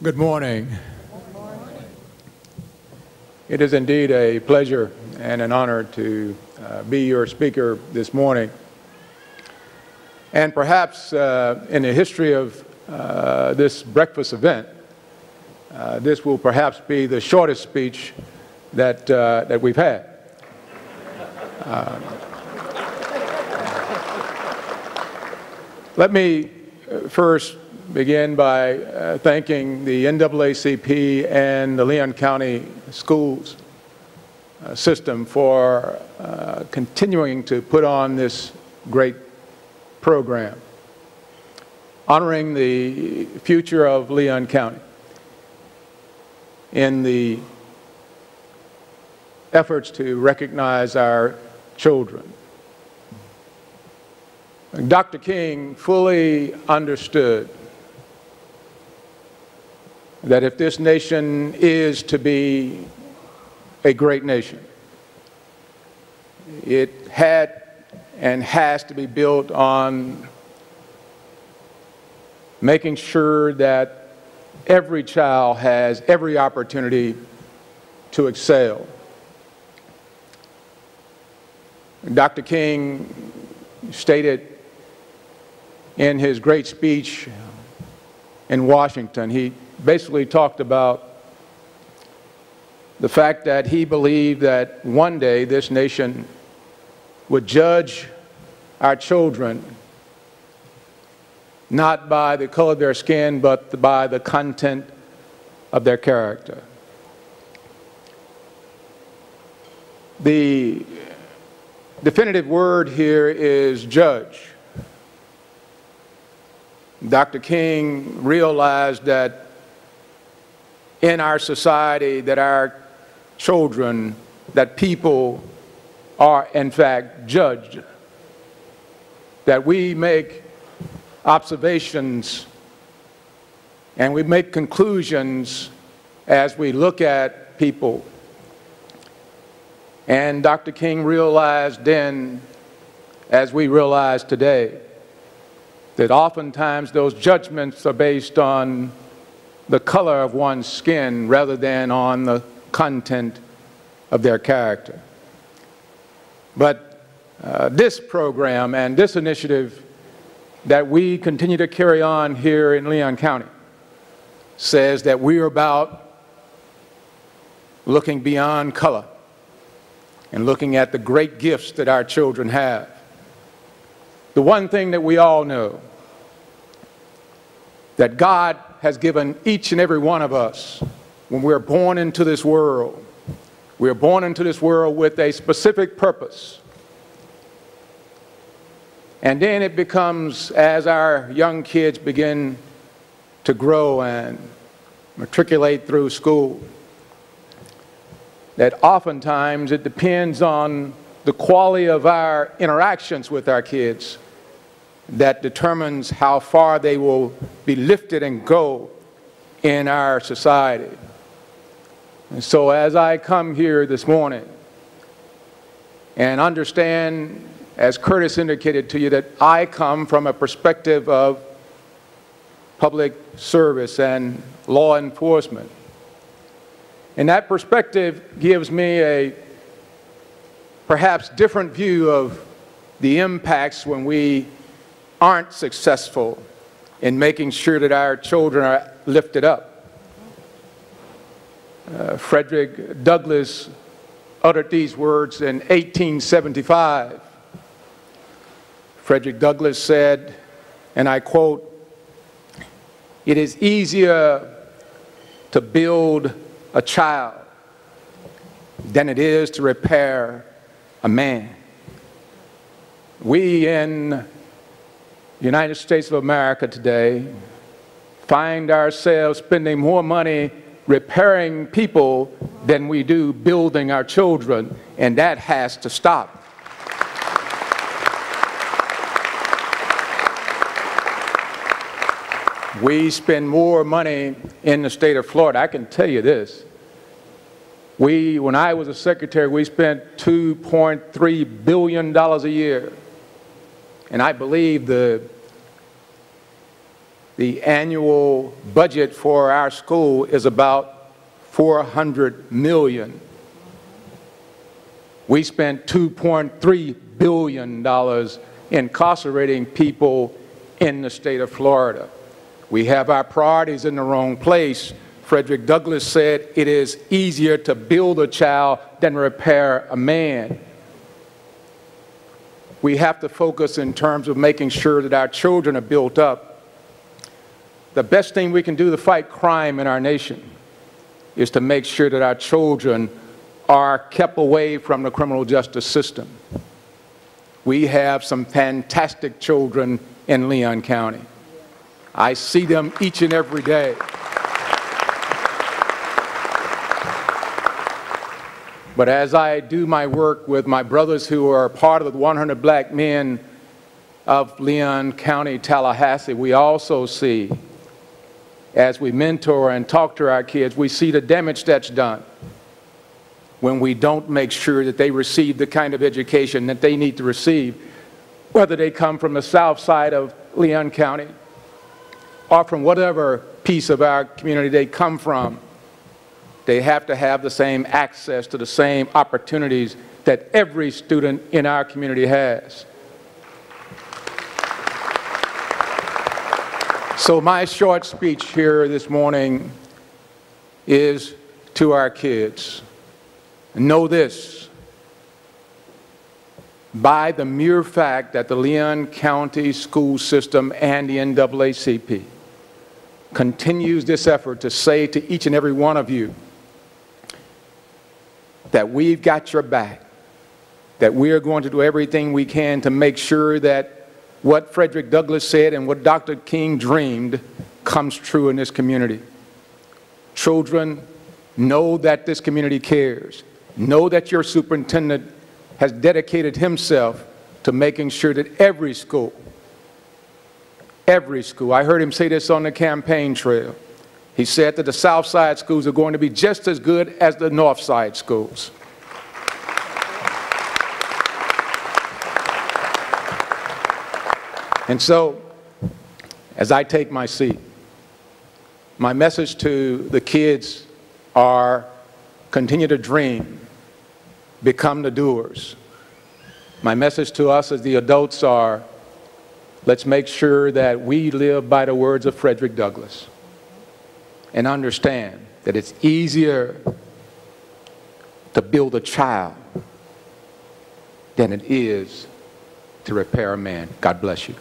Good morning. It is indeed a pleasure and an honor to be your speaker this morning. And perhaps in the history of this breakfast event, this will perhaps be the shortest speech that we've had. Let me first begin by thanking the NAACP and the Leon County Schools system for continuing to put on this great program, honoring the future of Leon County in the efforts to recognize our children. Dr. King fully understood that if this nation is to be a great nation, it had and has to be built on making sure that every child has every opportunity to excel. Dr. King stated in his great speech in Washington, he basically talked about the fact that he believed that one day this nation would judge our children not by the color of their skin, but by the content of their character. The definitive word here is judge. Dr. King realized that in our society that our children, that people are in fact judged, that we make observations and we make conclusions as we look at people. And Dr. King realized then, as we realize today, that oftentimes those judgments are based on the color of one's skin rather than on the content of their character. But this program and this initiative that we continue to carry on here in Leon County says that we're about looking beyond color and looking at the great gifts that our children have. The one thing that we all know, that God has given each and every one of us when we're born into this world. We're born into this world with a specific purpose. And then it becomes, as our young kids begin to grow and matriculate through school, that oftentimes it depends on the quality of our interactions with our kids that determines how far they will be lifted and go in our society. And so as I come here this morning and understand, as Curtis indicated to you, that I come from a perspective of public service and law enforcement, and that perspective gives me a perhaps different view of the impacts when we aren't successful in making sure that our children are lifted up. Frederick Douglass uttered these words in 1875. Frederick Douglass said, and I quote, "It is easier to build a child than it is to repair a man." We in the United States of America today find ourselves spending more money repairing people than we do building our children, and that has to stop. We spend more money in the state of Florida. I can tell you this. When I was a secretary, we spent $2.3 billion a year. And I believe the The annual budget for our school is about $400 million. We spent $2.3 billion incarcerating people in the state of Florida. We have our priorities in the wrong place. Frederick Douglass said it is easier to build a child than repair a man. We have to focus in terms of making sure that our children are built up. The best thing we can do to fight crime in our nation is to make sure that our children are kept away from the criminal justice system. We have some fantastic children in Leon County. I see them each and every day. But as I do my work with my brothers who are part of the 100 Black Men of Leon County, Tallahassee, we also see, as we mentor and talk to our kids, we see the damage that's done when we don't make sure that they receive the kind of education that they need to receive, whether they come from the south side of Leon County or from whatever piece of our community they come from. They have to have the same access to the same opportunities that every student in our community has. So my short speech here this morning is to our kids. Know this: by the mere fact that the Leon County school system and the NAACP continues this effort to say to each and every one of you that we've got your back, that we are going to do everything we can to make sure that what Frederick Douglass said and what Dr. King dreamed comes true in this community. Children, know that this community cares. Know that your superintendent has dedicated himself to making sure that every school, I heard him say this on the campaign trail. He said that the South Side schools are going to be just as good as the North Side schools. And so, as I take my seat, my message to the kids are continue to dream, become the doers. My message to us as the adults are, let's make sure that we live by the words of Frederick Douglass and understand that it's easier to build a child than it is to repair a man. God bless you.